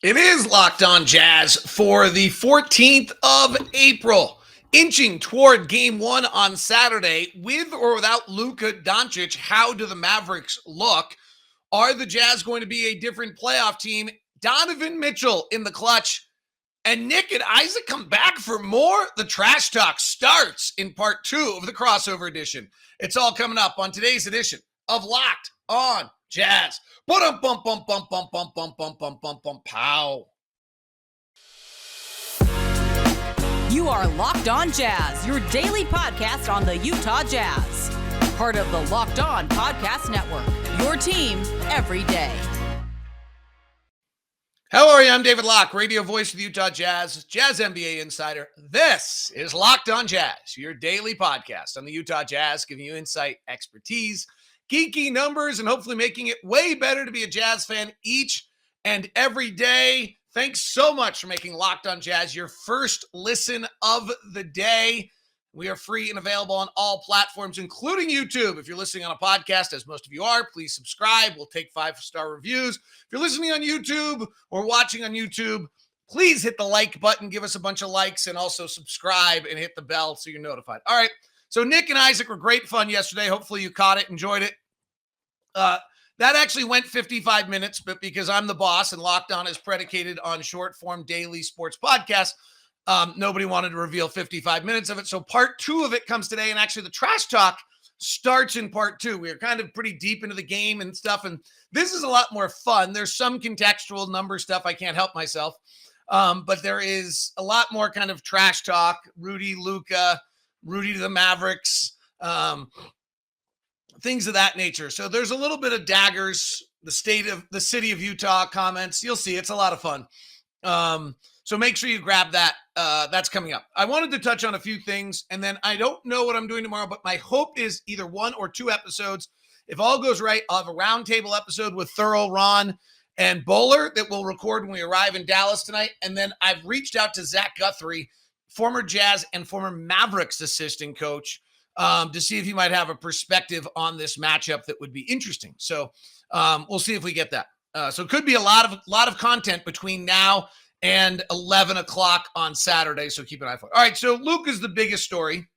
It is Locked On Jazz for the 14th of April, inching toward Game 1 on Saturday. With or without Luka Doncic, how do the Mavericks look? Are the Jazz going to be a different playoff team? Donovan Mitchell in the clutch, and Nick and Isaac come back for more. The trash talk starts in part 2 of the crossover edition. It's all coming up on today's edition of Locked On Jazz. Bum bum bum bum bum bum bum bum bum bum bum pow. You are Locked On Jazz, your daily podcast on the Utah Jazz. Part of the Locked On Podcast Network, your team every day. How are you? I'm David Locke, radio voice of the Utah Jazz, Jazz NBA insider. This is Locked On Jazz, your daily podcast on the Utah Jazz, giving you insight, expertise, geeky numbers, and hopefully making it way better to be a Jazz fan each and every day. Thanks so much for making Locked On Jazz your first listen of the day. We are free and available on all platforms, including YouTube. If you're listening on a podcast, as most of you are, please subscribe. We'll take 5-star reviews. If you're listening on YouTube or watching on YouTube, please hit the like button, give us a bunch of likes, and also subscribe and hit the bell so you're notified. All right, so Nick and Isaac were great fun yesterday. Hopefully you caught it, enjoyed it. That actually went 55 minutes, but because I'm the boss and Locked On is predicated on short-form daily sports podcasts, nobody wanted to reveal 55 minutes of it. So part 2 of it comes today, and actually the trash talk starts in part 2. We are kind of pretty deep into the game and stuff, and this is a lot more fun. There's some contextual number stuff. I can't help myself. But there is a lot more kind of trash talk. Rudy, Luka, Rudy to the Mavericks, things of that nature. So there's a little bit of daggers, the city of Utah comments. You'll see it's a lot of fun. So make sure you grab that. That's coming up. I wanted to touch on a few things, and then I don't know what I'm doing tomorrow, but my hope is either 1 or 2 episodes. If all goes right, I'll have a roundtable episode with Thurl, Ron, and Bowler that we'll record when we arrive in Dallas tonight. And then I've reached out to Zach Guthrie, former Jazz and former Mavericks assistant coach, to see if he might have a perspective on this matchup that would be interesting. So we'll see if we get that. So it could be a lot of content between now and 11 o'clock on Saturday. So keep an eye for it. All right. So Luka's the biggest story,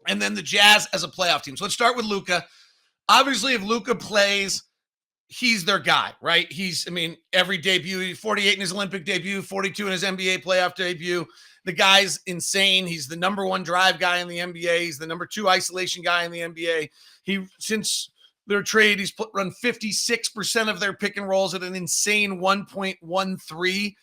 and then the Jazz as a playoff team. So let's start with Luka. Obviously, if Luka plays, he's their guy, right? Every debut, 48 in his Olympic debut, 42 in his NBA playoff debut. The guy's insane. He's the number 1 drive guy in the NBA. He's the number 2 isolation guy in the NBA. Since their trade, he's run 56% of their pick and rolls at an insane 1.13.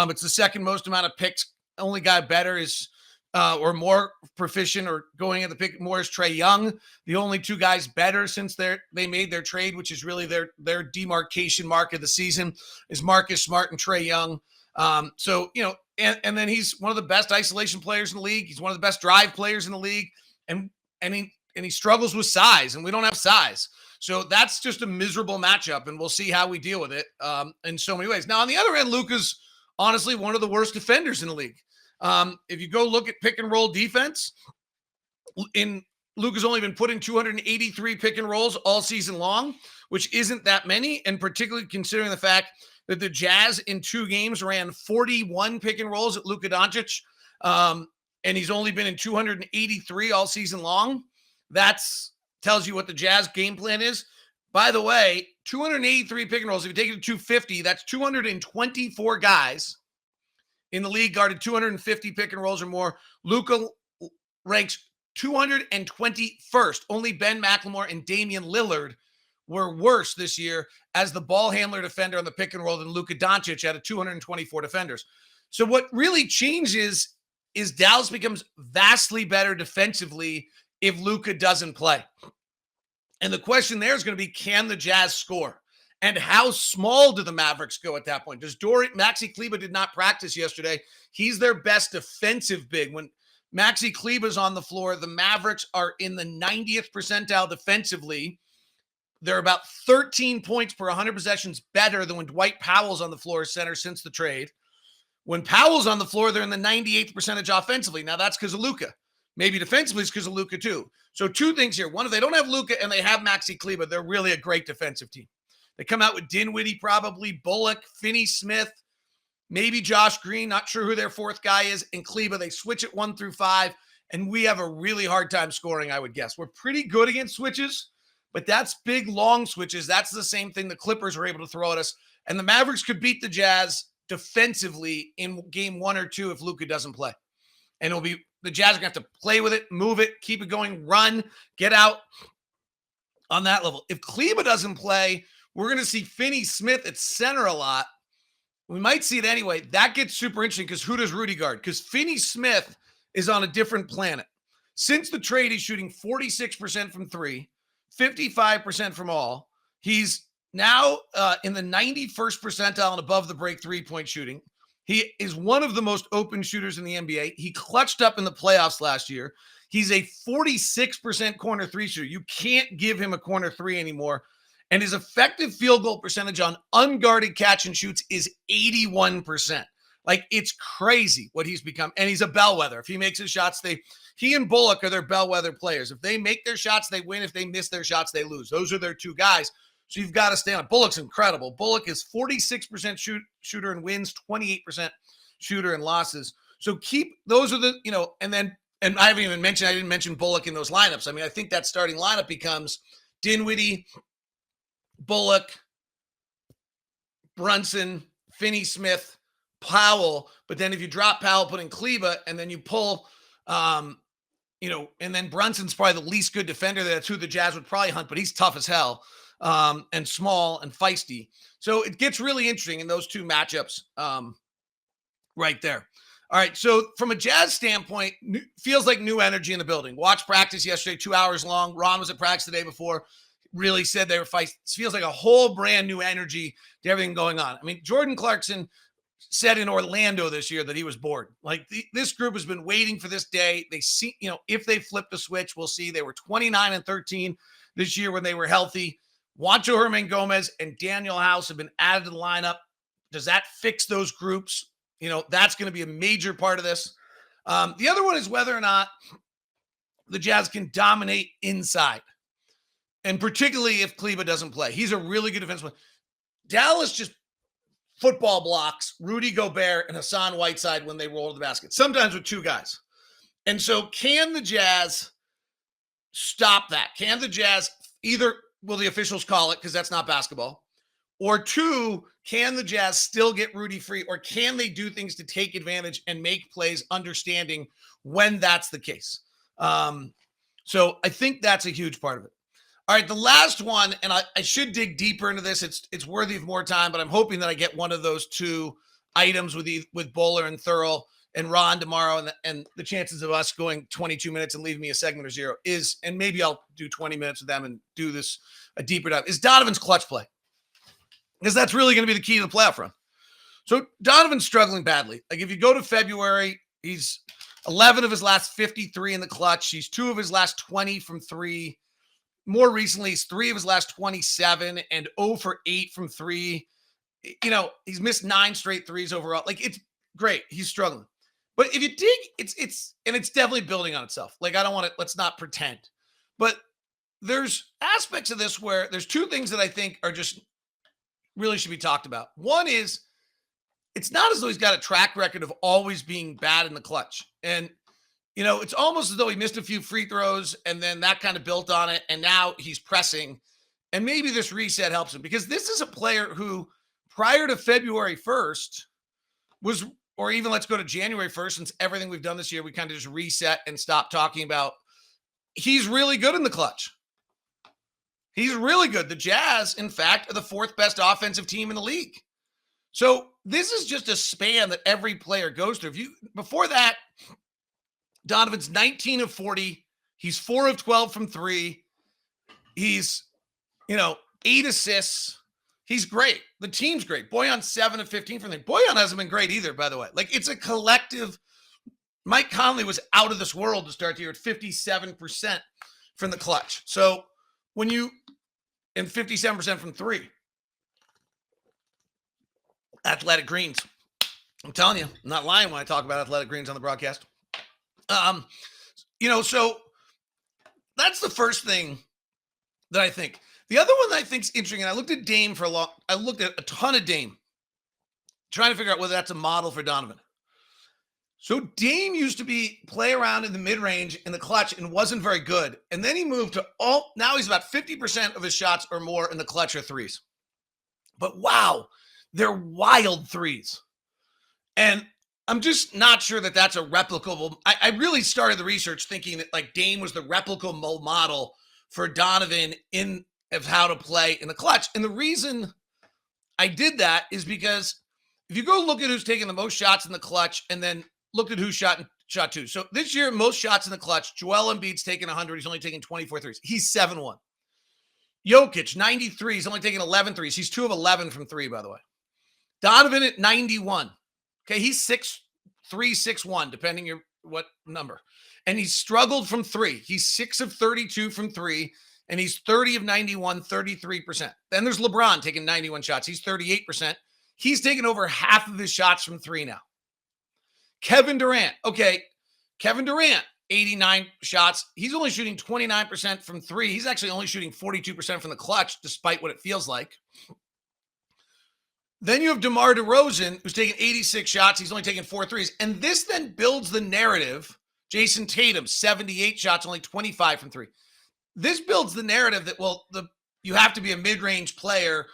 It's the second most amount of picks. Only guy better is or more proficient or going at the pick more is Trae Young. The only 2 guys better since they made their trade, which is really their demarcation mark of the season, is Marcus Smart and Trae Young. And then he's one of the best isolation players in the league. He's one of the best drive players in the league, and he struggles with size, and we don't have size. So that's just a miserable matchup, and we'll see how we deal with it in so many ways. Now, on the other end, Luka's honestly one of the worst defenders in the league. If you go look at pick and roll defense, Luka's only been put in 283 pick and rolls all season long, which isn't that many, and particularly considering the fact that the Jazz in 2 games ran 41 pick and rolls at Luka Doncic, and he's only been in 283 all season long. That tells you what the Jazz game plan is. By the way, 283 pick and rolls, if you take it to 250, that's 224 guys in the league guarded 250 pick and rolls or more. Luka ranks 221st. Only Ben McLemore and Damian Lillard were worse this year as the ball handler defender on the pick and roll than Luka Doncic out of 224 defenders. So what really changes is Dallas becomes vastly better defensively if Luka doesn't play. And the question there is going to be, can the Jazz score? And how small do the Mavericks go at that point? Does Maxi Kleber did not practice yesterday. He's their best defensive big. When Maxi Kleber's on the floor, the Mavericks are in the 90th percentile defensively. They're about 13 points per 100 possessions better than when Dwight Powell's on the floor as center since the trade. When Powell's on the floor, they're in the 98th percentage offensively. Now, that's because of Luka. Maybe defensively it's because of Luka too. So 2 things here. One, if they don't have Luka and they have Maxi Kleber, they're really a great defensive team. They come out with Dinwiddie probably, Bullock, Finney-Smith, maybe Josh Green, not sure who their fourth guy is, and Kleba. They switch it 1 through 5, and we have a really hard time scoring, I would guess. We're pretty good against switches, but that's big, long switches. That's the same thing the Clippers were able to throw at us. And the Mavericks could beat the Jazz defensively in game 1 or 2 if Luka doesn't play. And it'll be the Jazz are going to have to play with it, move it, keep it going, run, get out on that level. If Kleba doesn't play, we're going to see Finney Smith at center a lot. We might see it anyway. That gets super interesting because who does Rudy guard? Because Finney Smith is on a different planet. Since the trade, he's shooting 46% from 3, 55% from all. He's now in the 91st percentile and above the break 3-point shooting. He is one of the most open shooters in the NBA. He clutched up in the playoffs last year. He's a 46% corner 3 shooter. You can't give him a corner 3 anymore. And his effective field goal percentage on unguarded catch and shoots is 81%. Like, it's crazy what he's become. And he's a bellwether. If he makes his shots, he and Bullock are their bellwether players. If they make their shots, they win. If they miss their shots, they lose. Those are their two guys. So you've got to stay on. Bullock's incredible. Bullock is 46% shooter in wins, 28% shooter in losses. So those are the, and I didn't mention Bullock in those lineups. I mean, I think that starting lineup becomes Dinwiddie, Bullock, Brunson, Finney Smith, Powell. But then if you drop Powell, put in Kleba, and then you pull, and then Brunson's probably the least good defender. That's who the Jazz would probably hunt, but he's tough as hell. And small and feisty. So it gets really interesting in those two matchups right there. All right, so from a Jazz standpoint, feels like new energy in the building. Watch practice yesterday, 2 hours long. Ron was at practice the day before. Really said they were feisty. It feels like a whole brand new energy to everything going on. I mean, Jordan Clarkson said in Orlando this year that he was bored. Like, this group has been waiting for this day. They see, if they flip the switch, we'll see. They were 29-13 this year when they were healthy. Juancho Hernan-Gomez and Daniel House have been added to the lineup. Does that fix those groups? That's going to be a major part of this. The other one is whether or not the Jazz can dominate inside, and particularly if Kleba doesn't play. He's a really good defenseman. Dallas just football blocks Rudy Gobert and Hassan Whiteside when they roll to the basket, sometimes with two guys. And so can the Jazz stop that? Can the Jazz either, will the officials call it because that's not basketball? Or two, can the Jazz still get Rudy free? Or can they do things to take advantage and make plays understanding when that's the case? So I think that's a huge part of it. All right, the last one, and I should dig deeper into this. It's worthy of more time, but I'm hoping that I get one of those two items with Bowler and Thurl and Ron tomorrow, and the chances of us going 22 minutes and leaving me a segment or zero is, and maybe I'll do 20 minutes with them and do this a deeper dive, is Donovan's clutch play. Because that's really going to be the key to the playoff run. So Donovan's struggling badly. Like, if you go to February, he's 11 of his last 53 in the clutch. He's 2 of his last 20 from 3. More recently, he's 3 of his last 27 and 0 for 8 from 3. He's missed 9 straight threes overall. Like, it's great. He's struggling. But if you dig, it's definitely building on itself. Like, let's not pretend. But there's aspects of this where there's 2 things that I think are just really should be talked about. One is, it's not as though he's got a track record of always being bad in the clutch. And, it's almost as though he missed a few free throws and then that kind of built on it. And now he's pressing. And maybe this reset helps him, because this is a player who prior to February 1st was, or even let's go to January 1st, since everything we've done this year, we kind of just reset and stopped talking about. He's really good in the clutch. He's really good. The Jazz, in fact, are the 4th best offensive team in the league. So this is just a span that every player goes through. Before that, Donovan's 19 of 40. He's 4 of 12 from 3. He's, 8 assists. He's great. The team's great. Bojan's 7 of 15 from 3. Bojan hasn't been great either, by the way. Like, it's a collective. Mike Conley was out of this world to start the year at 57% from the clutch. So when and 57% from 3. Athletic greens. I'm telling you, I'm not lying when I talk about athletic greens on the broadcast. So that's the first thing that I think. The other one that I think is interesting, and I looked at Dame I looked at a ton of Dame. trying to figure out whether that's a model for Donovan. So Dame used to play around in the mid-range in the clutch and wasn't very good. And then he moved to now he's about 50% of his shots or more in the clutch are threes. But wow, they're wild threes. And I'm just not sure that that's a replicable. I really started the research thinking that like Dame was the replicable model for Donovan of how to play in the clutch. And the reason I did that is because if you go look at who's taking the most shots in the clutch and then look at who shot two. So this year, most shots in the clutch, Joel Embiid's taking 100. He's only taking 24 threes. He's 7-1. Jokic, 93. He's only taking 11 threes. He's 2 of 11 from three, by the way. Donovan at 91. Okay, he's 6'3", 6'1", depending what number. And he's struggled from three. He's 6 of 32 from three, and he's 30 of 91, 33%. Then there's LeBron taking 91 shots. He's 38%. He's taken over half of his shots from three now. Kevin Durant. Okay, Kevin Durant, 89 shots. He's only shooting 29% from three. He's actually only shooting 42% from the clutch, despite what it feels like. Then you have DeMar DeRozan, who's taking 86 shots. He's only taking 4 threes. And this then builds the narrative. Jason Tatum, 78 shots, only 25 from three. This builds the narrative that, well, you have to be a mid-range player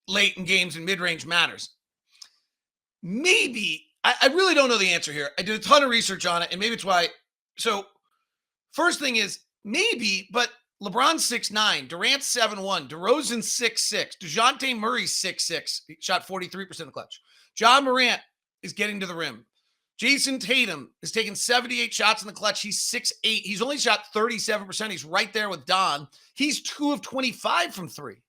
late in games, and mid-range matters. Maybe. I really don't know the answer here. I did a ton of research on it, and maybe it's why. So first thing is maybe, but LeBron's 6'9", Durant's 7'1", DeRozan's 6'6", DeJounte Murray's 6'6", he shot 43% of the clutch. John Morant is getting to the rim. Jason Tatum is taking 78 shots in the clutch. He's 6'8". He's only shot 37%. He's right there with Don. He's 2 of 25 from three.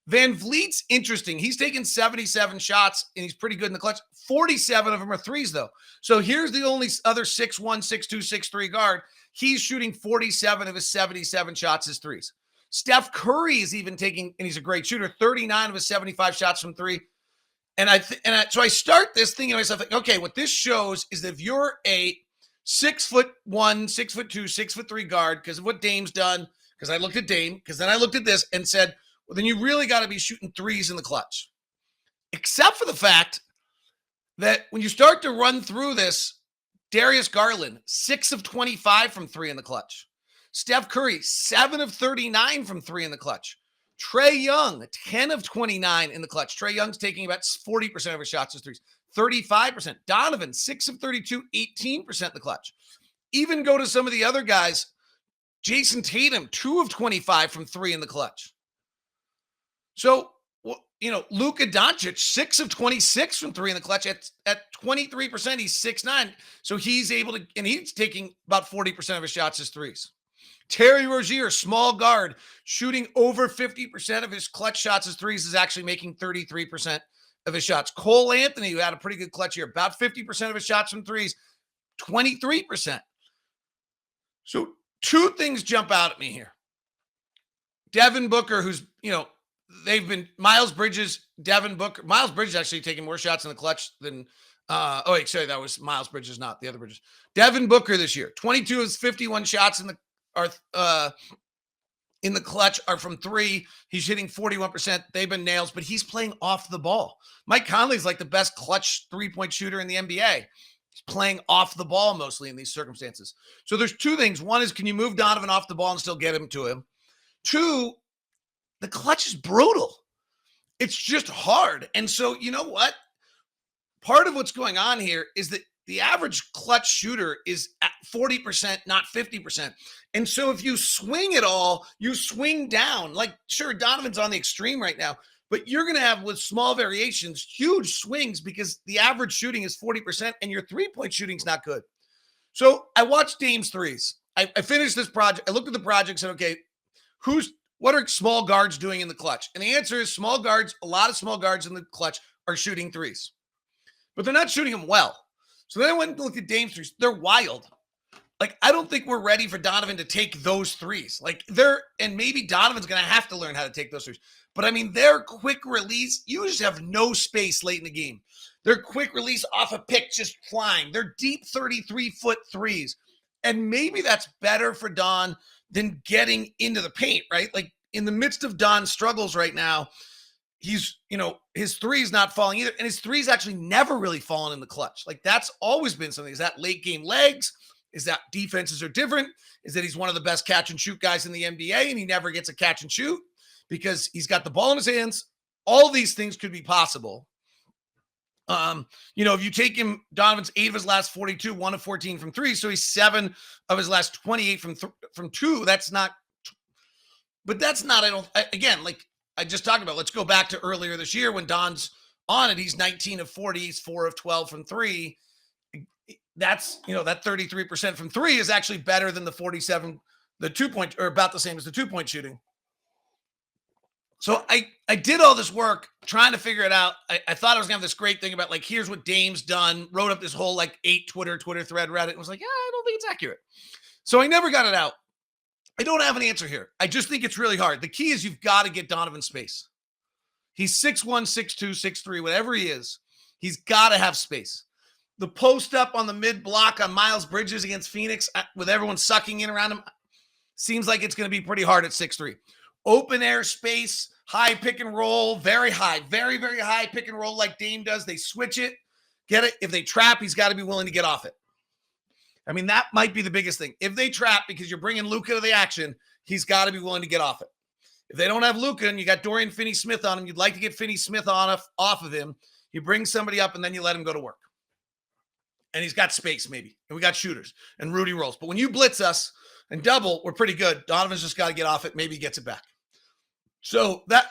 Van Vliet's interesting. He's taken 77 shots, and he's pretty good in the clutch. 47 of them are threes, though. So here's the only other 6'1", 6'2", 6'3" guard. He's shooting 47 of his 77 shots as threes. Steph Curry is even taking, and he's a great shooter, 39 of his 75 shots from three. So I start this thinking to myself, like, okay, what this shows is that if you're a 6'1", 6'2", 6'3" guard, because of what Dame's done, because I looked at Dame, because then I looked at this and said, well, then you really got to be shooting threes in the clutch. Except for the fact that when you start to run through this, Darius Garland, 6 of 25 from three in the clutch. Steph Curry, 7 of 39 from three in the clutch. Trae Young, 10 of 29 in the clutch. Trae Young's taking about 40% of his shots as threes. 35%. Donovan, 6 of 32, 18% in the clutch. Even go to some of the other guys. Jason Tatum, 2 of 25 from three in the clutch. So, Luka Doncic, 6 of 26 from three in the clutch. At 23%, he's 6'9". So he's able to, and he's taking about 40% of his shots as threes. Terry Rozier, small guard, shooting over 50% of his clutch shots as threes, is actually making 33% of his shots. Cole Anthony, who had a pretty good clutch year, about 50% of his shots from threes, 23%. So two things jump out at me here. Devin Booker, who's, they've been Miles Bridges, Devin Booker. Miles Bridges actually taking more shots in the clutch than, that was Miles Bridges, not the other Bridges. Devin Booker this year, 22 of his 51 shots in the clutch are from three. He's hitting 41%. They've been nails, but he's playing off the ball. Mike Conley's like the best clutch three-point shooter in the NBA. He's playing off the ball mostly in these circumstances. So there's two things. One is, can you move Donovan off the ball and still get him to him? Two, the clutch is brutal. It's just hard. And so, you know what? Part of what's going on here is that the average clutch shooter is at 40%, not 50%. And so if you swing it all, you swing down. Like, sure, Donovan's on the extreme right now, but you're going to have, with small variations, huge swings because the average shooting is 40% and your three-point shooting's not good. So I watched Dame's threes. I finished this project. I looked at the project and said, okay, what are small guards doing in the clutch? And the answer is a lot of small guards in the clutch are shooting threes, but they're not shooting them well. So then I went and looked at Dame's threes. They're wild. Like, I don't think we're ready for Donovan to take those threes. And maybe Donovan's going to have to learn how to take those threes. But I mean, their quick release, you just have no space late in the game. Their quick release off a pick just flying. They're deep 33-foot threes. And maybe that's better for Don than getting into the paint, right? Like, in the midst of Don's struggles right now, he's, his three is not falling either. And his three's actually never really fallen in the clutch. Like that's always been something. Is that late game legs? Is that defenses are different? Is that he's one of the best catch and shoot guys in the NBA and he never gets a catch and shoot because he's got the ball in his hands? All these things could be possible. If you take him, Donovan's 8 of his last 42, 1 of 14 from 3. So he's 7 of his last 28 from 2. That's not, again, like I just talked about, let's go back to earlier this year when Don's on it. He's 19 of 40, he's 4 of 12 from 3. That's, that 33% from 3 is actually better than the 47, the 2-point, or about the same as the 2-point shooting. So I did all this work trying to figure it out. I thought I was going to have this great thing about like, here's what Dame's done, wrote up this whole like 8 Twitter thread, read it, and was like, yeah, I don't think it's accurate. So I never got it out. I don't have an answer here. I just think it's really hard. The key is you've got to get Donovan space. He's 6'1", 6'2", 6'3", whatever he is. He's got to have space. The post up on the mid block on Miles Bridges against Phoenix with everyone sucking in around him seems like it's going to be pretty hard at 6'3". Open air space, high pick and roll, very high, very, very high pick and roll like Dame does. They switch it, get it. If they trap, he's got to be willing to get off it. I mean, that might be the biggest thing. If they trap because you're bringing Luka to the action, he's got to be willing to get off it. If they don't have Luka and you got Dorian Finney-Smith on him, you'd like to get Finney-Smith off of him. You bring somebody up and then you let him go to work. And he's got space maybe. And we got shooters and Rudy rolls. But when you blitz us and double, we're pretty good. Donovan's just got to get off it. Maybe he gets it back. So that,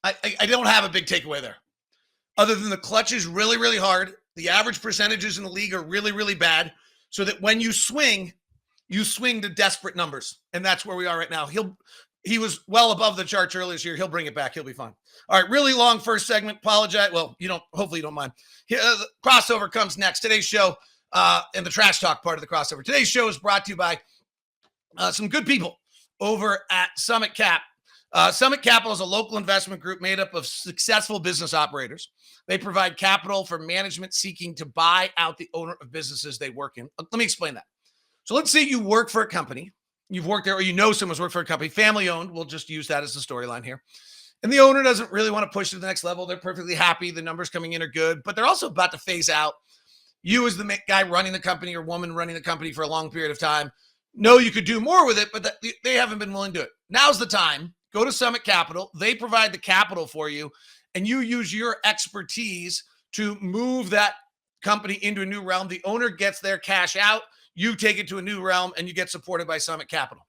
I don't have a big takeaway there. Other than the clutch is really, really hard. The average percentages in the league are really, really bad. So that when you swing to desperate numbers. And that's where we are right now. He was well above the charts earlier this year. He'll bring it back. He'll be fine. All right, really long first segment. Apologize. Well, hopefully you don't mind. The crossover comes next. Today's show and the trash talk part of the crossover. Today's show is brought to you by some good people over at Summit Cap. Summit Capital is a local investment group made up of successful business operators. They provide capital for management seeking to buy out the owner of businesses they work in. Let me explain that. So let's say you work for a company. You've worked there or someone's worked for a company, family owned. We'll just use that as the storyline here. And the owner doesn't really want to push it to the next level. They're perfectly happy. The numbers coming in are good, but they're also about to phase out. You as the guy running the company or woman running the company for a long period of time know you could do more with it, but they haven't been willing to do it. Now's the time. Go to Summit Capital. They provide the capital for you, and you use your expertise to move that company into a new realm. The owner gets their cash out. You take it to a new realm, and you get supported by Summit Capital.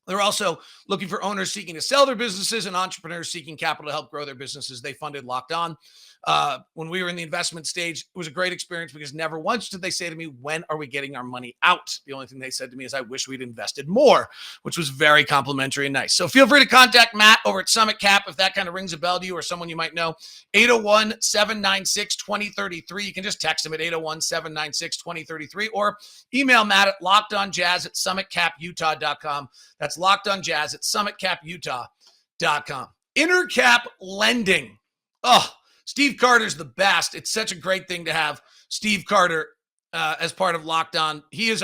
They're also looking for owners seeking to sell their businesses and entrepreneurs seeking capital to help grow their businesses. They funded Locked On. When we were in the investment stage, it was a great experience because never once did they say to me, when are we getting our money out? The only thing they said to me is, I wish we'd invested more, which was very complimentary and nice. So feel free to contact Matt over at Summit Cap if that kind of rings a bell to you or someone you might know. 801-796-2033. You can just text him at 801-796-2033 or email Matt at lockedonjazz@summitcaputah.com. That's lockedonjazz@summitcaputah.com. Intercap lending. Oh, Steve Carter's the best. It's such a great thing to have Steve Carter as part of Locked On. He is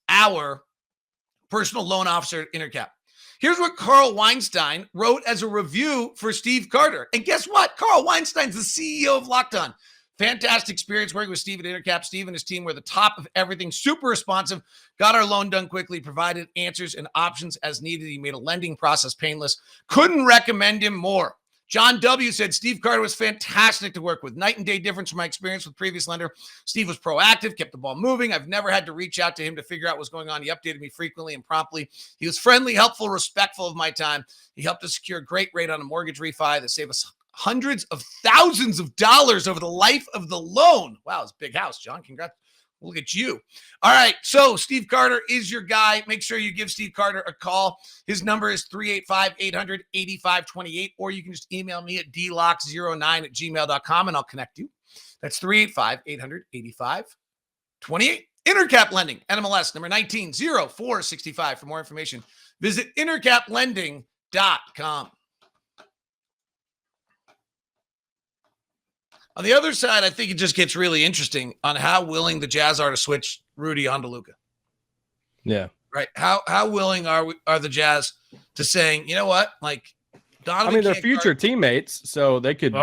our personal loan officer at Intercap. Here's what Carl Weinstein wrote as a review for Steve Carter. And guess what? Carl Weinstein's the CEO of Locked On. Fantastic experience working with Steve at Intercap. Steve and his team were the top of everything, super responsive, got our loan done quickly, provided answers and options as needed. He made a lending process painless. Couldn't recommend him more. John W. said, Steve Carter was fantastic to work with. Night and day difference from my experience with previous lender. Steve was proactive, kept the ball moving. I've never had to reach out to him to figure out what's going on. He updated me frequently and promptly. He was friendly, helpful, respectful of my time. He helped us secure a great rate on a mortgage refi that saved us hundreds of thousands of dollars over the life of the loan. Wow, it's a big house, John. Congrats. Look at you. All right. So Steve Carter is your guy. Make sure you give Steve Carter a call. His number is 385-800-8528, or you can just email me at dlocks09@gmail.com and I'll connect you. That's 385-800-8528. Intercap Lending, NMLS number 190465. For more information, visit intercaplending.com. On the other side, I think it just gets really interesting on how willing the Jazz are to switch Rudy onto Luka. Yeah. Right. How willing are the Jazz to saying, you know what? Like, Donovan I mean, they're can't future guard. teammates, so they could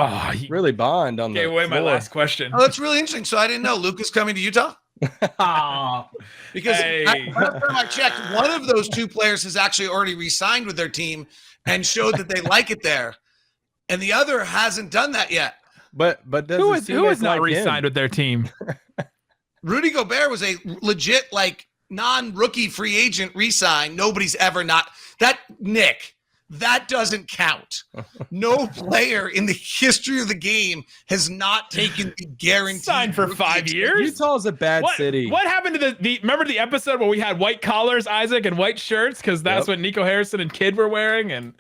really bond on the Gave away my floor. last question. Oh, that's really interesting. So I didn't know Luka's coming to Utah. Because last time I checked, one of those two players has actually already re-signed with their team and showed that they like it there, and the other hasn't done that yet. But who is not re-signed with their team? Rudy Gobert was a legit non-rookie free agent re-sign. Nobody's ever not that. Nick, that doesn't count. No player in the history of the game has not taken the guaranteed signed for 5 years. Utah's a bad city. What happened to the remember the episode where we had white collars, Isaac, and white shirts because that's what Nico Harrison and Kidd were wearing, and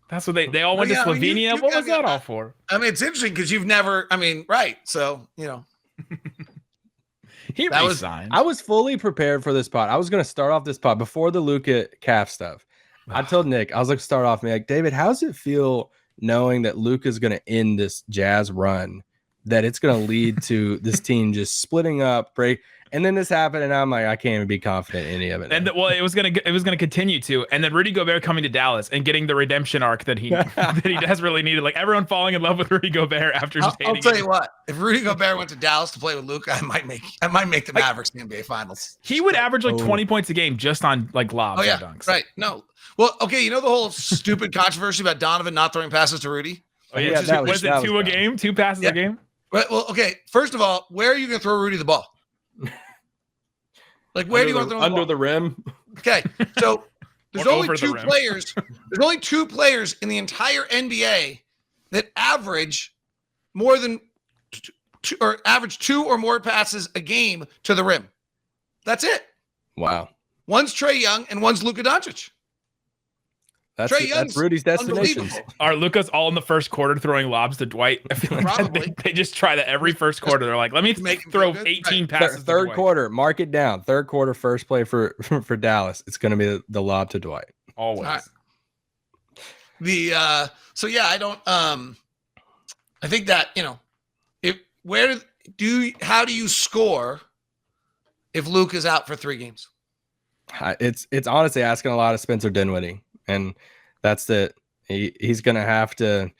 that's what they all went to Slovenia. What was that all for? I mean, it's interesting because you've never. I mean, right? So He re-signed. I was fully prepared for this pod. I was going to start off this pod before the Luka calf stuff. I told Nick, I was like, start off, like, David, how does it feel knowing that Luka's going to end this Jazz run, that it's going to lead to this team just splitting up, break, and then this happened, and I'm like, I can't even be confident in any of it. And it was gonna continue to, and then Rudy Gobert coming to Dallas and getting the redemption arc that he desperately needed. Like everyone falling in love with Rudy Gobert after. I'll tell you what, if Rudy Gobert went to Dallas to play with Luka, I might make the Mavericks in the NBA Finals. He would average 20 points a game just on lobs and dunks. Right. No. Well, okay. You know the whole stupid controversy about Donovan not throwing passes to Rudy? Oh yeah, was it two a game? 2 passes a game? Right. Well, okay. First of all, where are you going to throw Rudy the ball? Where do you want to throw under the rim? Okay, so there's only two players. There's only 2 players in the entire NBA that average more than average 2 or more passes a game to the rim. That's it. Wow. One's Trae Young and one's Luka Doncic. That's Rudy's destination. Are Luka's all in the first quarter throwing lobs to Dwight? I feel like they just try that every first quarter. They're like, let me throw 18 passes. Third quarter, mark it down. Third quarter, first play for Dallas. It's going to be the lob to Dwight. Always. Right. I don't. I think that how do you score if Luke is out for 3 games? It's honestly asking a lot of Spencer Dinwiddie. And that's he's going to have to,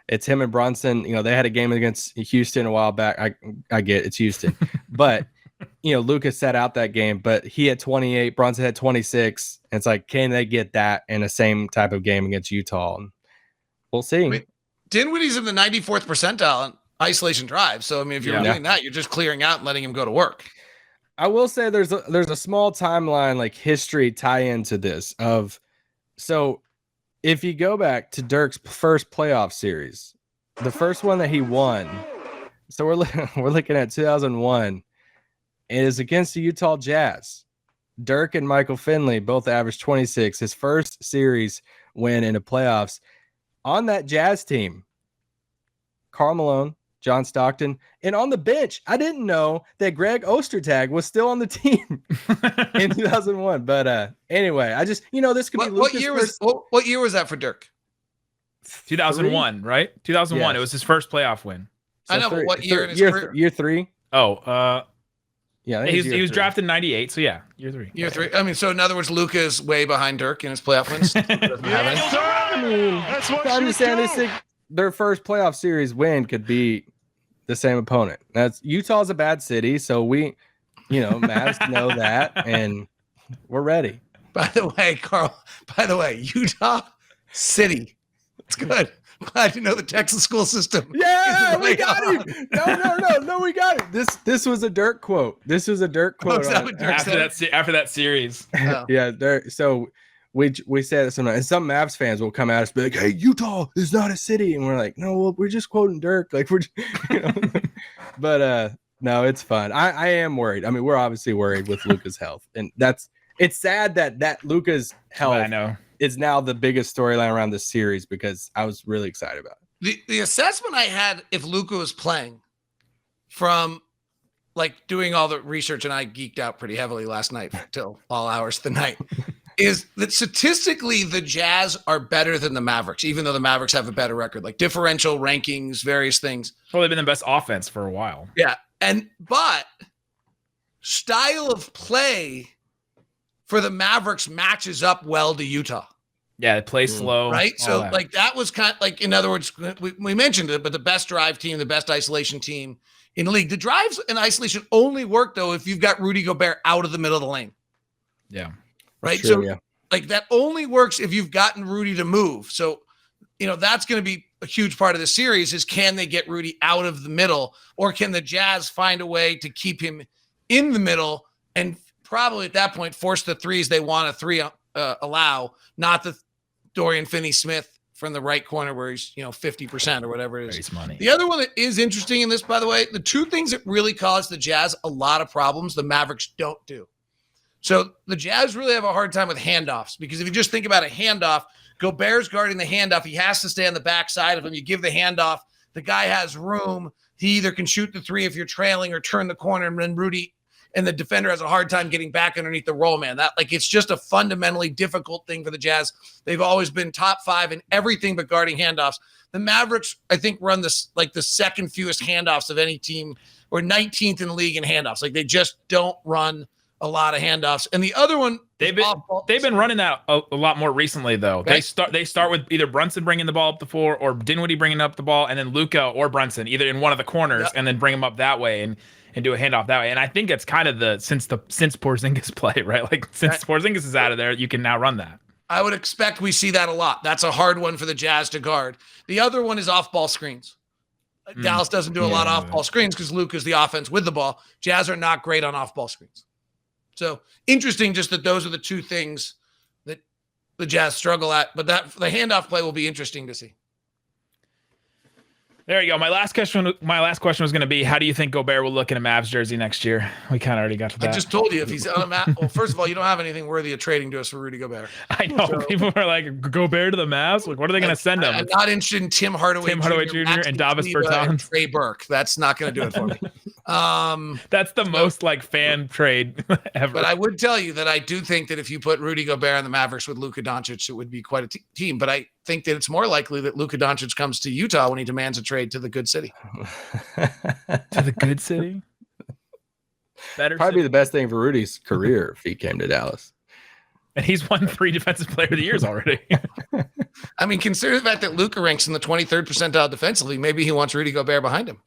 it's him and Brunson. They had a game against Houston a while back. I get it's Houston, but Luka sat out that game, but he had 28, Brunson had 26. And it's like, can they get that in the same type of game against Utah? And we'll see. I mean, Dinwiddie's in the 94th percentile in isolation drive. So, I mean, if you're doing that, you're just clearing out and letting him go to work. I will say there's a small timeline, history tie into this so if you go back to Dirk's first playoff series, the first one that he won, so we're looking at 2001, it is against the Utah Jazz. Dirk and Michael Finley both averaged 26. His first series win in the playoffs. On that Jazz team, Karl Malone, John Stockton, and on the bench, I didn't know that Greg Ostertag was still on the team in 2001. But anyway, I just this could be what year was that for Dirk? 2001, right? 2001. Yes. It was his first playoff win. So I know, but what year in his career? Year 3. Oh, yeah, he was drafted in 98. So yeah, year 3. Year 3. I mean, so in other words, Luka is way behind Dirk in his playoff wins. I'm just saying their first playoff series win could be the same opponent. Utah's a bad city, so we, Mavs know that, and we're ready. By the way, Carl. Utah City. It's good. I'm glad you know the Texas school system. Yeah, we got him. No, we got it. This was a Dirk quote. After that series. Oh. Yeah, so we say that sometimes, and some Mavs fans will come at us, be like, "Hey, Utah is not a city," and we're like, "No, well, we're just quoting Dirk." But no, it's fun. I am worried. I mean, we're obviously worried with Luka's health, and it's sad that Luka's health is now the biggest storyline around this series because I was really excited about it. The assessment I had if Luka was playing from doing all the research, and I geeked out pretty heavily last night till all hours of the night. Is that statistically the Jazz are better than the Mavericks, even though the Mavericks have a better record, differential rankings, various things. Well, they've been the best offense for a while. Yeah. But style of play for the Mavericks matches up well to Utah. Yeah, they play slow. Right. So that. like that was kind of like, in other words, we mentioned it, but the best drive team, the best isolation team in the league. The drives and isolation only work though if you've got Rudy Gobert out of the middle of the lane. Yeah. Right. True, So yeah. like that only works if you've gotten Rudy to move. So, that's going to be a huge part of the series is can they get Rudy out of the middle, or can the Jazz find a way to keep him in the middle and probably at that point force the threes they want to allow, not the Dorian Finney-Smith from the right corner where he's 50% or whatever it is. Money. The other one that is interesting in this, by the way, the two things that really cause the Jazz a lot of problems, the Mavericks don't do. So the Jazz really have a hard time with handoffs, because if you just think about a handoff, Gobert's guarding the handoff. He has to stay on the backside of him. You give the handoff. The guy has room. He either can shoot the three if you're trailing or turn the corner, and then Rudy and the defender has a hard time getting back underneath the roll man. It's just a fundamentally difficult thing for the Jazz. They've always been top 5 in everything but guarding handoffs. The Mavericks, I think, run this like the second fewest handoffs of any team, or 19th in the league in handoffs. Like they just don't run a lot of handoffs. And the other one, they've been running that a lot more recently though. Okay. They start with either Brunson bringing the ball up the floor or Dinwiddie bringing up the ball, and then Luka or Brunson either in one of the corners, and then bring them up that way and do a handoff that way. And I think it's kind of since Porzingis play, right? Like since Porzingis is out of there, you can now run that. I would expect we see that a lot. That's a hard one for the Jazz to guard. The other one is off-ball screens. Dallas doesn't do a lot of off-ball screens because Luke is the offense with the ball. Jazz are not great on off-ball screens. So interesting just that those are the two things that the Jazz struggle at. But the handoff play will be interesting to see. There you go. My last question was going to be, how do you think Gobert will look in a Mavs jersey next year? We kind of already got to that. I just told you if he's on a map. Well, first of all, you don't have anything worthy of trading to us for Rudy Gobert. I know. So, people are like, Gobert to the Mavs? Like, what are they going to send him? I'm not interested in Tim Hardaway Jr. And Davis Bertans. And Trey Burke. That's not going to do it for me. That's the most like fan trade ever. But I would tell you that I do think that if you put Rudy Gobert on the Mavericks with Luka Doncic, it would be quite a team. But I think that it's more likely that Luka Doncic comes to Utah when he demands a trade to the good city. To the good city? Better probably be the best thing for Rudy's career if he came to Dallas. And he's won 3 Defensive Player of the Years already. I mean, consider the fact that Luka ranks in the 23rd percentile defensively. Maybe he wants Rudy Gobert behind him.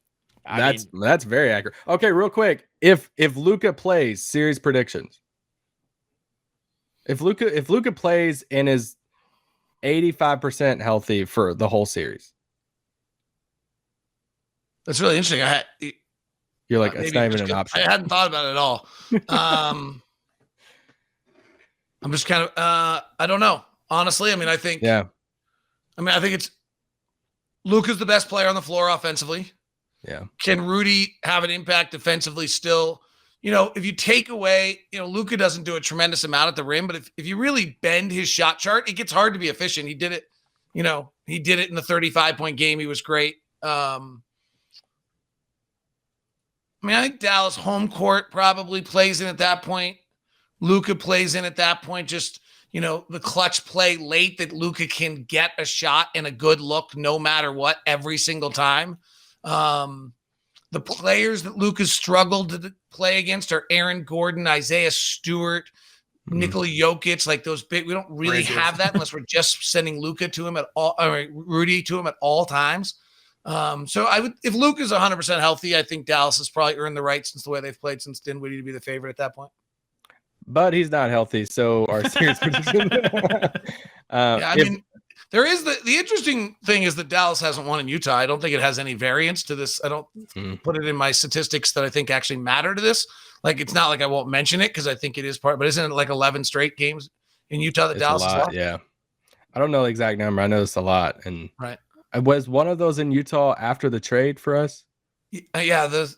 That's very accurate. Okay, real quick. If Luka plays, series predictions. If Luka plays and is 85% healthy for the whole series. That's really interesting. You're like, it's not even an option. I hadn't thought about it at all. I'm just kind of, I don't know. Honestly, I mean, I think it's Luka's the best player on the floor offensively. Yeah. Can Rudy have an impact defensively still? If you take away, Luka doesn't do a tremendous amount at the rim, but if you really bend his shot chart, it gets hard to be efficient. He did it, he did it in the 35-point game. He was great. I think Dallas home court probably plays in at that point. Luka plays in at that point. Just, the clutch play late that Luka can get a shot and a good look no matter what every single time. The players that Luka's struggled to play against are Aaron Gordon, Isaiah Stewart, Nikola Jokic, like those big. We don't really have that unless we're just sending Luka to him Rudy to him at all times. So if Luka's 100% healthy, I think Dallas has probably earned the right since the way they've played since Dinwiddie to be the favorite at that point. But he's not healthy, so our series prediction. There is the interesting thing is that Dallas hasn't won in Utah. I don't think it has any variance to this. I don't put it in my statistics that I think actually matter to this. Like, it's not like I won't mention it because I think it is part, but isn't it like 11 straight games in Utah that Dallas has won? Yeah. I don't know the exact number. I know it's a lot. And right. Was one of those in Utah after the trade for us? Yeah. The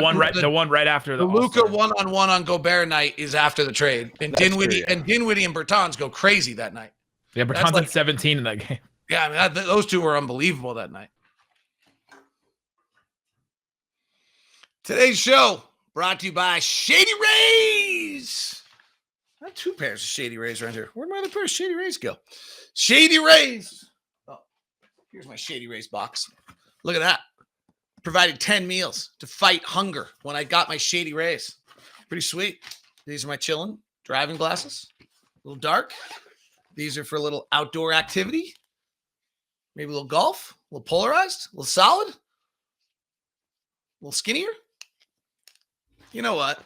one right after the Luka one-on-one on Gobert night is after the trade. And Dinwiddie and Bertans go crazy that night. Yeah, Bertans had 17 in that game. Yeah, I mean, those two were unbelievable that night. Today's show brought to you by Shady Rays. I have 2 pairs of Shady Rays around here. Where'd my other pair of Shady Rays go? Shady Rays. Oh, here's my Shady Rays box. Look at that. Provided 10 meals to fight hunger when I got my Shady Rays. Pretty sweet. These are my chillin' driving glasses. A little dark. These are for a little outdoor activity. Maybe a little golf, a little polarized, a little solid, a little skinnier. You know what?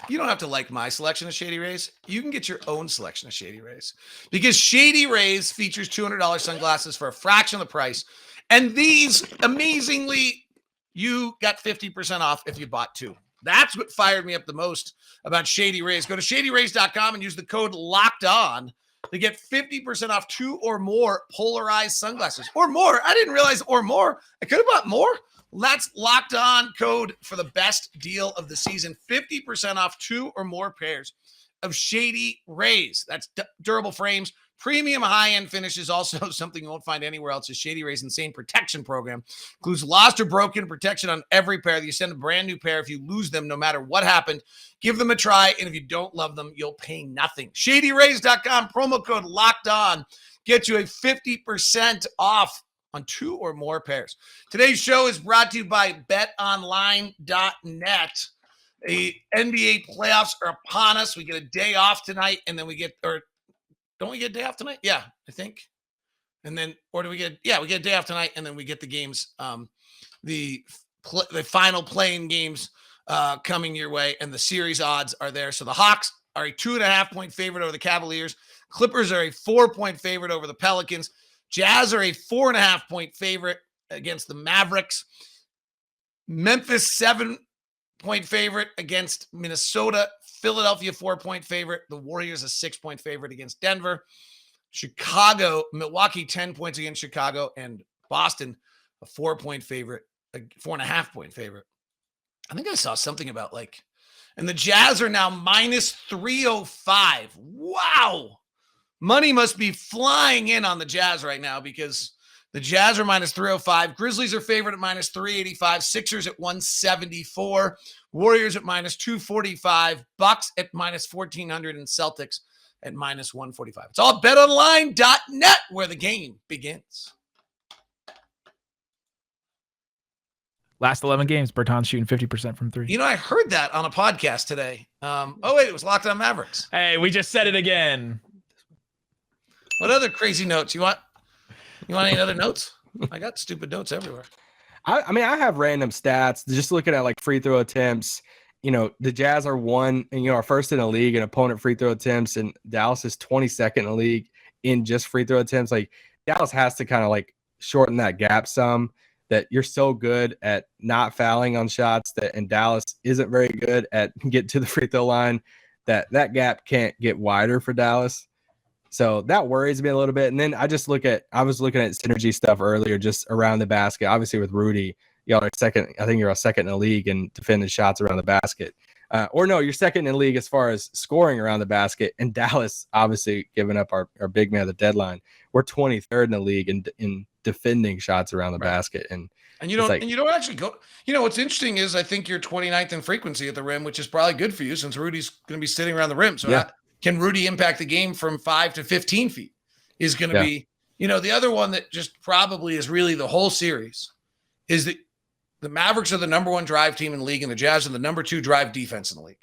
You don't have to like my selection of Shady Rays. You can get your own selection of Shady Rays because Shady Rays features $200 sunglasses for a fraction of the price. And these, amazingly, you got 50% off if you bought two. That's what fired me up the most about Shady Rays. Go to shadyrays.com and use the code LOCKEDON to get 50% off 2 or more polarized sunglasses. Or more. I didn't realize or more. I could have bought more. That's Locked On code for the best deal of the season. 50% off 2 or more pairs of Shady Rays. That's durable frames, premium high-end finishes. Also, something you won't find anywhere else is Shady Rays' insane protection program. Includes lost or broken protection on every pair. You send a brand new pair if you lose them, no matter what happened. Give them a try, and if you don't love them, you'll pay nothing. ShadyRays.com, promo code Locked On. Get you a 50% off on 2 or more pairs. Today's show is brought to you by betonline.net. The NBA playoffs are upon us. We get a day off tonight, and then we get, or don't we get a day off tonight? Yeah, I think. And then, or do we get, we get a day off tonight, and then we get the games, the final playing games coming your way, and the series odds are there. So the Hawks are a 2.5-point favorite over the Cavaliers. Clippers are a 4-point favorite over the Pelicans. Jazz are a 4.5-point favorite against the Mavericks. Memphis, 7-point favorite against Minnesota. Philadelphia, 4-point favorite. The Warriors, a 6-point favorite against Denver. Milwaukee, 10 points against Chicago. And Boston, a 4-point favorite, a 4.5-point favorite. I think I saw something about and the Jazz are now minus 305. Wow. Money must be flying in on the Jazz right now because the Jazz are minus 305. Grizzlies are favored at minus 385. Sixers at 174. Warriors at minus 245. Bucks at minus 1,400. And Celtics at minus 145. It's all betonline.net where the game begins. Last 11 games, Bertans shooting 50% from 3. You know, I heard that on a podcast today. It was Locked On Mavericks. Hey, we just said it again. What other crazy notes? You want any other notes? I got stupid notes everywhere. I have random stats. Just looking at free throw attempts. The Jazz are are first in the league in opponent free throw attempts, and Dallas is 22nd in the league in just free throw attempts. Dallas has to kind of shorten that gap some. That you're so good at not fouling on shots and Dallas isn't very good at getting to the free throw line. That gap can't get wider for Dallas. So that worries me a little bit. And then I was looking at synergy stuff earlier, just around the basket. Obviously with Rudy, y'all are second. I think you're a second in the league in defending shots around the basket. You're second in the league as far as scoring around the basket. And Dallas, obviously giving up our big man at the deadline. We're 23rd in the league in defending shots around the basket. And you don't actually go. What's interesting is I think you're 29th in frequency at the rim, which is probably good for you since Rudy's going to be sitting around the rim. So can Rudy impact the game from 5 to 15 feet is going to be, the other one that just probably is really the whole series is that the Mavericks are the number 1 drive team in the league and the Jazz are the number 2 drive defense in the league.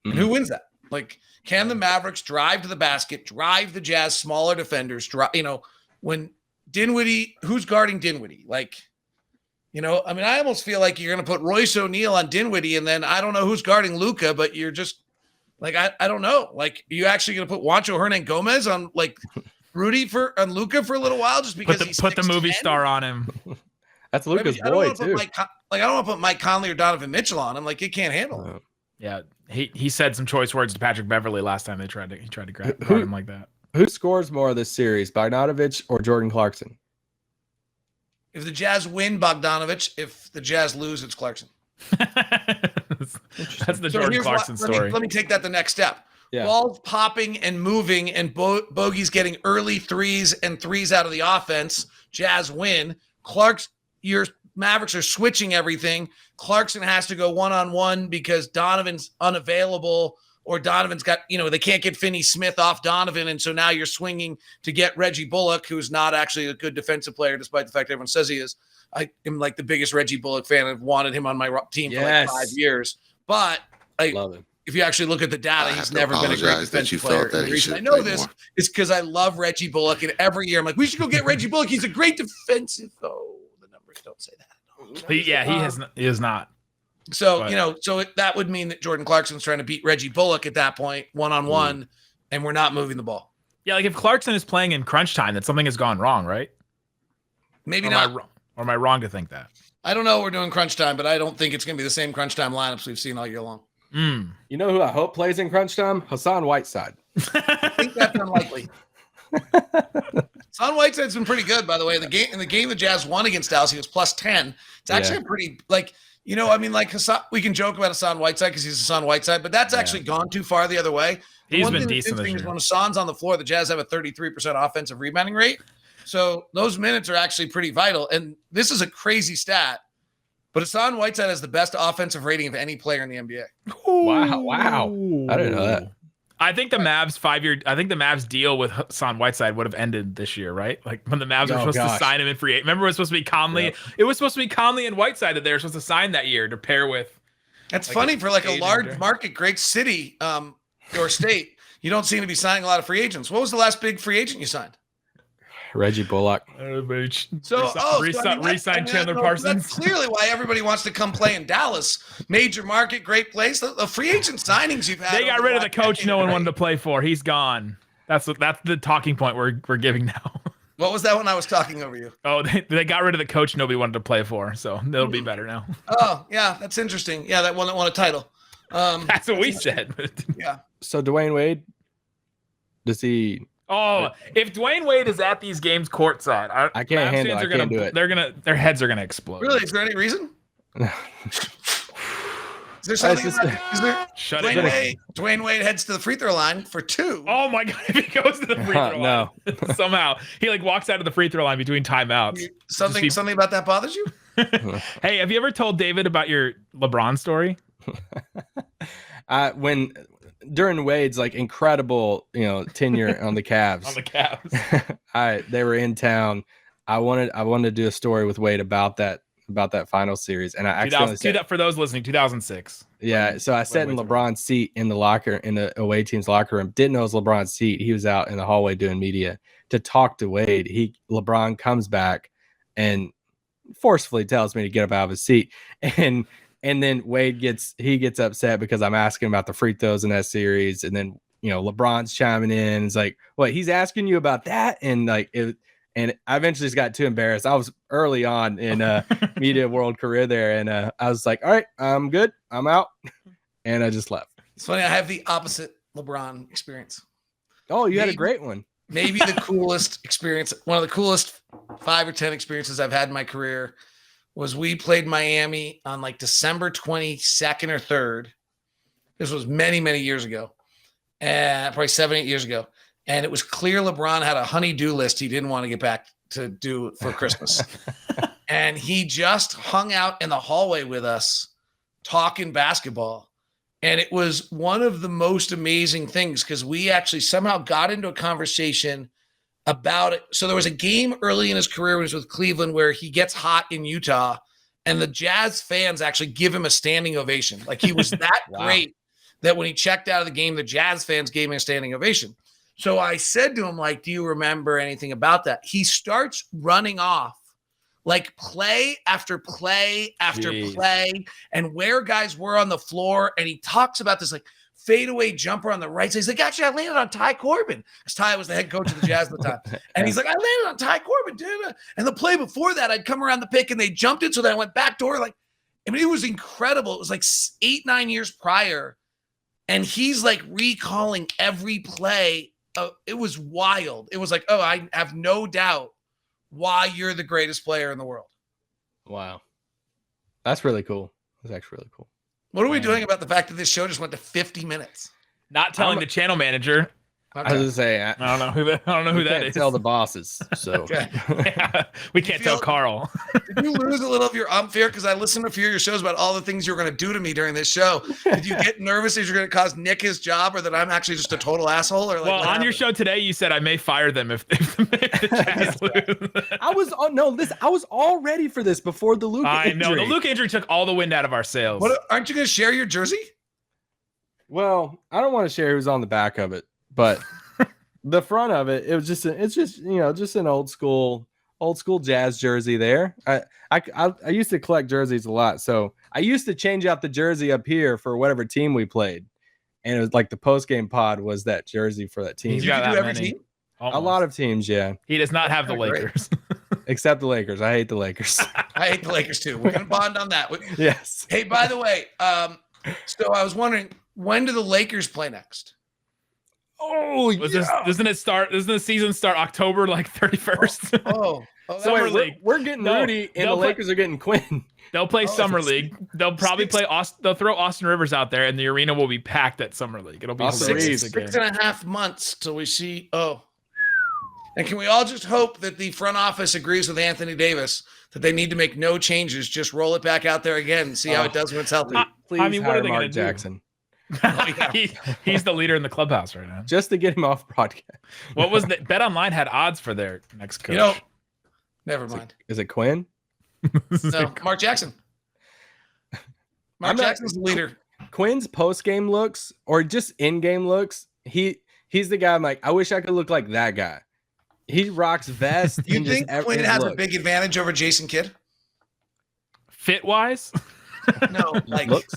Mm-hmm. And who wins that? Can the Mavericks drive to the basket, drive the Jazz smaller defenders, when Dinwiddie, who's guarding Dinwiddie? I almost feel like you're going to put Royce O'Neal on Dinwiddie and then I don't know who's guarding Luka, but you're just I don't know. Are you actually going to put Juancho Hernan-Gomez on Rudy on Luka for a little while just because put the movie star on him? That's Luka's boy too. I don't want to put Mike Conley or Donovan Mitchell on him. It can't handle him. Yeah, he said some choice words to Patrick Beverley last time he tried to grab him like that. Who scores more of this series, Bogdanović or Jordan Clarkson? If the Jazz win, Bogdanović. If the Jazz lose, it's Clarkson. That's the Jordan Clarkson story. Let me take that the next step. Yeah. Balls popping and moving and Bogey's getting early threes and threes out of the offense. Jazz win. Your Mavericks are switching everything. Clarkson has to go one-on-one because Donovan's unavailable or Donovan's got, they can't get Finney-Smith off Donovan. And so now you're swinging to get Reggie Bullock, who's not actually a good defensive player, despite the fact everyone says he is. I am the biggest Reggie Bullock fan. I've wanted him on my team for 5 years. But love him. if you actually look at the data, he's never been a great defensive player. I know this is because I love Reggie Bullock, and every year I'm like, we should go get Reggie Bullock. He's a great defensive. Oh, the numbers don't say that. He is not. So, that would mean that Jordan Clarkson's trying to beat Reggie Bullock at that point, one-on-one, and we're not moving the ball. Yeah, like if Clarkson is playing in crunch time, then something has gone wrong, right? Maybe not. Or am I wrong to think that? I don't know. We're doing crunch time, but I don't think it's going to be the same crunch time lineups we've seen all year long. You know who I hope plays in crunch time? Hassan Whiteside. I think that's unlikely. Hassan Whiteside's been pretty good, by the way. In the game the Jazz won against Dallas, he was plus 10. It's actually a pretty, Hassan, we can joke about Hassan Whiteside because he's Hassan Whiteside, but that's actually gone too far the other way. He's been decent this year. When Hassan's on the floor, the Jazz have a 33% offensive rebounding rate. So those minutes are actually pretty vital. And this is a crazy stat, but Hassan Whiteside has the best offensive rating of any player in the NBA. Wow. I didn't know that. I think the Mavs deal with Hassan Whiteside would have ended this year, right? Like when the Mavs were supposed to sign him in free agent. Remember, it was supposed to be Conley. Yep. It was supposed to be Conley and Whiteside that they were supposed to sign that year to pair with. That's funny for like a large market, great city, or state. You don't seem to be signing a lot of free agents. What was the last big free agent you signed? Reggie Bullock. Re-sign Chandler Parsons. That's clearly why everybody wants to come play in Dallas. Major market, great place. The free agent signings you've had. They got rid of the coach no one wanted to play for. He's gone. That's the talking point we're giving now. What was that when I was talking over you? Oh, they got rid of the coach nobody wanted to play for, so it'll be better now. Oh, yeah, that's interesting. Yeah, that one that won a title. That's what we said. Yeah. So Dwayne Wade, does he? Oh, if Dwayne Wade is at these games courtside, I can't handle it. I can't do it. Their heads are gonna explode. Really? Is there any reason? Is there something? Dwayne Wade heads to the free throw line for 2. Oh my God! If he goes to the free throw line, somehow he walks out of the free throw line between timeouts. Something about that bothers you? Hey, have you ever told David about your LeBron story? During Wade's incredible, tenure on the Cavs. They were in town. I wanted to do a story with Wade about that final series, and I accidentally for those listening, 2006. Yeah, so I sat in LeBron's seat in the away team's locker room. Didn't know it was LeBron's seat. He was out in the hallway doing media to talk to Wade. LeBron comes back and forcefully tells me to get up out of his seat, and then Wade gets upset because I'm asking about the free throws in that series. And then, LeBron's chiming in. It's like, what, he's asking you about that? And and I eventually just got too embarrassed. I was early on in media world career there. And I was like, all right, I'm good. I'm out. And I just left. It's funny. I have the opposite LeBron experience. Oh, you had a great one. Maybe the coolest experience. One of the coolest 5 or 10 experiences I've had in my career was we played Miami on December 22nd or 3rd. This was many, many years ago. And probably 7-8 years ago. And it was clear LeBron had a honey-do list he didn't want to get back to do for Christmas. And he just hung out in the hallway with us talking basketball. And it was one of the most amazing things because we actually somehow got into a conversation about it. So there was a game early in his career when he was with Cleveland where he gets hot in Utah and the Jazz fans actually give him a standing ovation. He was that great that when he checked out of the game, the Jazz fans gave him a standing ovation. So I said to him, do you remember anything about that? He starts running off play after play after play and where guys were on the floor. And he talks about this fadeaway jumper on the right side. He's like, actually, I landed on Ty Corbin. Because Ty was the head coach of the Jazz at the time. And he's like, I landed on Ty Corbin, dude. And the play before that, I'd come around the pick and they jumped it. So then I went backdoor. It was incredible. It was 8-9 years prior. And he's recalling every play. It was wild. It was I have no doubt why you're the greatest player in the world. Wow. That's really cool. That's actually really cool. What are we doing about the fact that this show just went to 50 minutes? Not telling the channel manager. Okay. I was gonna say I don't know who that is. Tell the bosses. So okay. Yeah, we can't tell Carl. Did you lose a little of your fear? Because I listened to a few of your shows about all the things you were going to do to me during this show. Did you get nervous that you're going to cause Nick his job, or that I'm actually just a total asshole? Or on your show today, you said I may fire them if the Jazz lose. I was all ready for this before the Luka injury. I know the Luka injury took all the wind out of our sails. Aren't you going to share your jersey? Well, I don't want to share who's on the back of it, but the front of it, it's just just an old school Jazz jersey there. I used to collect jerseys a lot, so I used to change out the jersey up here for whatever team we played, and it was like the post game pod was that jersey for that team. He's got that every many. team? Almost. A lot of teams, yeah, He does not have the Great. Lakers. except the Lakers. I hate the Lakers. I hate the Lakers too. We're gonna bond on that. Yes. Hey, by the way, so I was wondering, when do the Lakers play next? Oh, Doesn't the season start October 31st? Oh, So Summer wait, League. we're getting No, Rudy, and they'll the play- Lakers are getting Quinn. They'll play Summer it's- League. They'll probably play Austin. They'll throw Austin Rivers out there, and the arena will be packed at Summer League. It'll be Austin hilarious Reeves. again. 6.5 months till we see. Oh, and can we all just hope that the front office agrees with Anthony Davis that they need to make no changes, just roll it back out there again and see how it does when it's healthy? Please I mean, what hire are they Mark gonna do? Jackson He's the leader in the clubhouse right now. just to get him off broadcast. What was the Bet Online had odds for their next coach? You know, never mind. Is it Quinn? No, Mark Jackson. Mark I'm not- Jackson's the leader. Quinn's post game looks or just in game looks. He's the guy. I'm like, I wish I could look like that guy. He rocks vest. You and just think ev- Quinn his has a look. big advantage over Jason Kidd? Fit wise, No, like looks?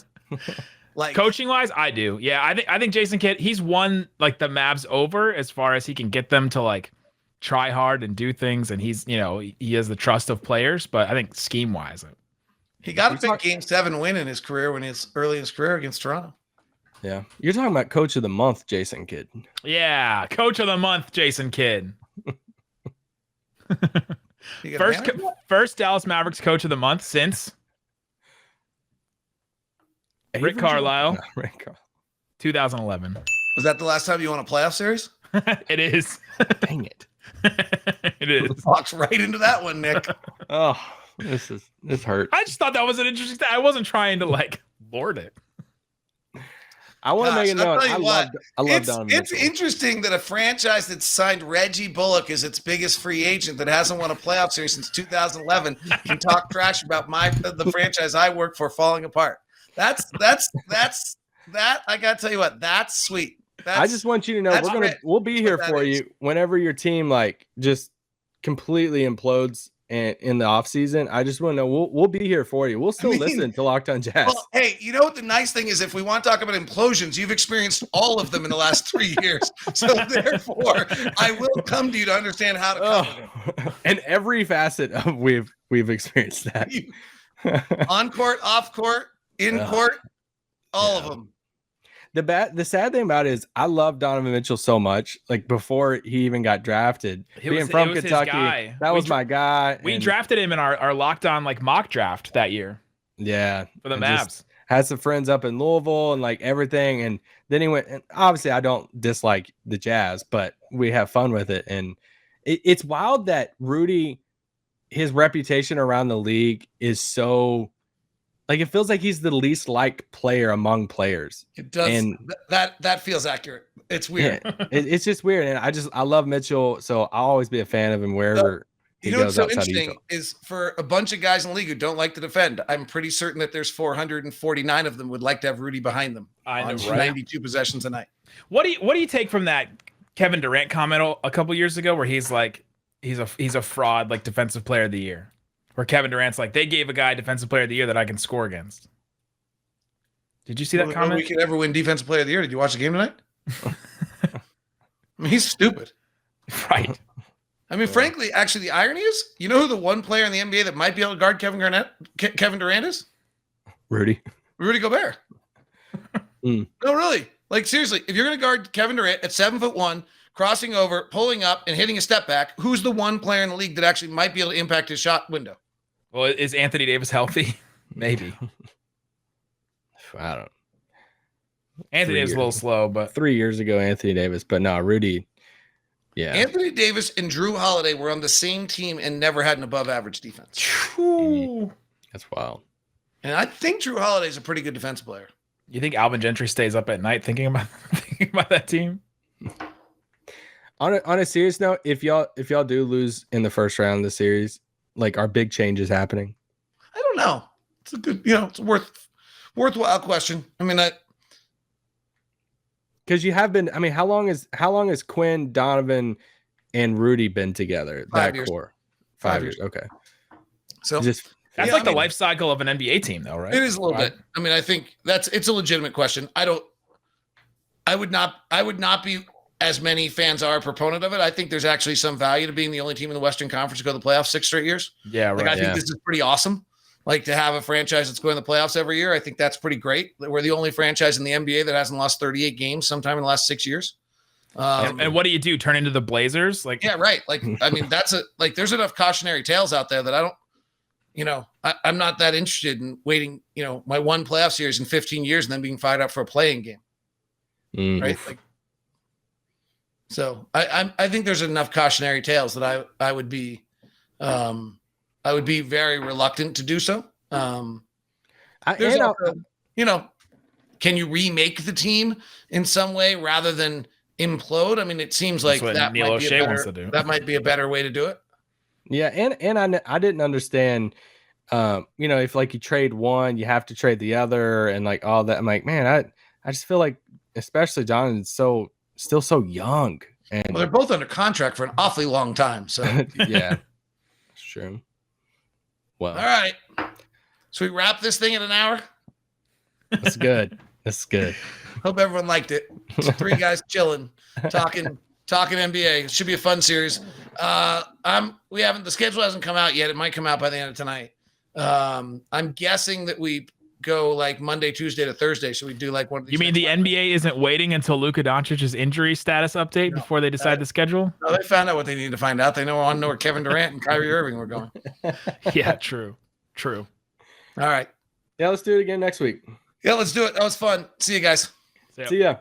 coaching wise, I do. Yeah, I think Jason Kidd, he's won like the Mavs over as far as he can get them to like try hard and do things, and he's he has the trust of players. But I think scheme wise, he got a We big talk- Game 7 win in his career when he's early in his career against Toronto. Yeah, you're talking about coach of the month, Jason Kidd. yeah, coach of the month, Jason Kidd. You got advantage? First Dallas Mavericks coach of the month since Rick Carlisle. No, Rick Carlisle. 2011. Was that the last time you won a playoff series? It is. Dang it! It is. Walks right into that one, Nick. Oh, this hurts. I just thought that was an interesting thing. I wasn't trying to like lord it. I want to Gosh, make it I'll known. tell you what, I love It's Donovan it's Mitchell. interesting that a franchise that signed Reggie Bullock as its biggest free agent that hasn't won a playoff series since 2011 can talk trash about the franchise I work for falling apart. That's that. I gotta tell you what, that's sweet. I just want you to know that's we'll be That's here what for that is. you whenever your team like just completely implodes and in the off season. I just want to know we'll be here for you. We'll still mean, listen to Locked On Jazz. Well, hey, you know what the nice thing is? If we want to talk about implosions, you've experienced all of them in the last 3 years. So therefore, I will come to you to understand how to cover them. And every facet of we've experienced that. On court, off court, in Ugh. court, all of Yeah. them. The sad thing about it is I love Donovan Mitchell so much. Like before he even got drafted, being from it was his Kentucky, guy. that was my guy. We and drafted him in our locked on like mock draft that year yeah for the and Mavs. just had some friends up in Louisville and like everything. And then he went. And obviously, I don't dislike the Jazz, but we have fun with it. And it's wild that Rudy, his reputation around the league is so. Like it feels like he's the least liked player among players. It does. And- That feels accurate. It's weird. Yeah, it's just weird, and I love Mitchell, so I'll always be a fan of him wherever he You know what's goes so outside of interesting Utah. is for a bunch of guys in the league who don't like to defend, I'm pretty certain that there's 449 of them would like to have Rudy behind them I know, on right? 92 possessions a night. What do you take from that Kevin Durant comment a couple years ago where he's like he's a fraud like defensive player of the year? Where Kevin Durant's like, they gave a guy defensive player of the year that I can score against. Did you see that When comment? we could ever win defensive player of the year. Did you watch the game tonight? I mean, he's stupid. Right. I mean, frankly, actually, the irony is, you know who the one player in the NBA that might be able to guard Kevin Durant is? Rudy. Rudy Gobert. Mm. No, really. Like, seriously, if you're going to guard Kevin Durant at 7'1", crossing over, pulling up, and hitting a step back, who's the one player in the league that actually might be able to impact his shot window? Well, is Anthony Davis healthy? Maybe. I don't. Anthony Davis is a little slow, but 3 years ago, Anthony Davis, but no, Rudy. Yeah, Anthony Davis and Drew Holiday were on the same team and never had an above-average defense. that's wild. And I think Drew Holiday's a pretty good defensive player. you think Alvin Gentry stays up at night thinking about that team? On a serious note, if y'all do lose in the first round of the series, like are big changes happening? I don't know. It's a good, it's a worthwhile question. I mean, because you have been. I mean, how long has Quinn, Donovan, and Rudy been together? 5 years. Core. 5 years. Okay. So Just That's the life cycle of an NBA team, though, right? it is a little bit. I mean, I think it's a legitimate question. I would not be, as many fans are, a proponent of it. I think there's actually some value to being the only team in the Western Conference to go to the playoffs 6 straight years. Yeah, right. Like, I think this is pretty awesome. Like, to have a franchise that's going to the playoffs every year, I think that's pretty great. We're the only franchise in the NBA that hasn't lost 38 games sometime in the last 6 years. And what do? Turn into the Blazers? Like, yeah, right. Like, I mean, there's enough cautionary tales out there that I don't, I'm not that interested in waiting, my one playoff series in 15 years and then being fired up for a playing game. Right. Like, so I think there's enough cautionary tales that I would be very reluctant to do so. There's also, can you remake the team in some way rather than implode? I mean, it seems like that might be a better way to do it. Yeah, and I didn't understand. If like you trade one, you have to trade the other, and like all that. I'm like, man, I just feel like, especially Jonathan's still so young, and they're both under contract for an awfully long time. So yeah, it's true. Well, all right. So we wrap this thing in an hour. That's good. That's good. Hope everyone liked it. 3 guys chilling, talking NBA. It should be a fun series. The schedule hasn't come out yet. It might come out by the end of tonight. I'm guessing that we go like Monday, Tuesday to Thursday. So we do like one of these. You mean the NBA isn't waiting until Luka Doncic's injury status update before they decide the schedule? No, they found out what they need to find out. They want to know where Kevin Durant and Kyrie Irving were going. Yeah, true. All right. Yeah, let's do it again next week. Yeah, let's do it. That was fun. See you guys. See ya.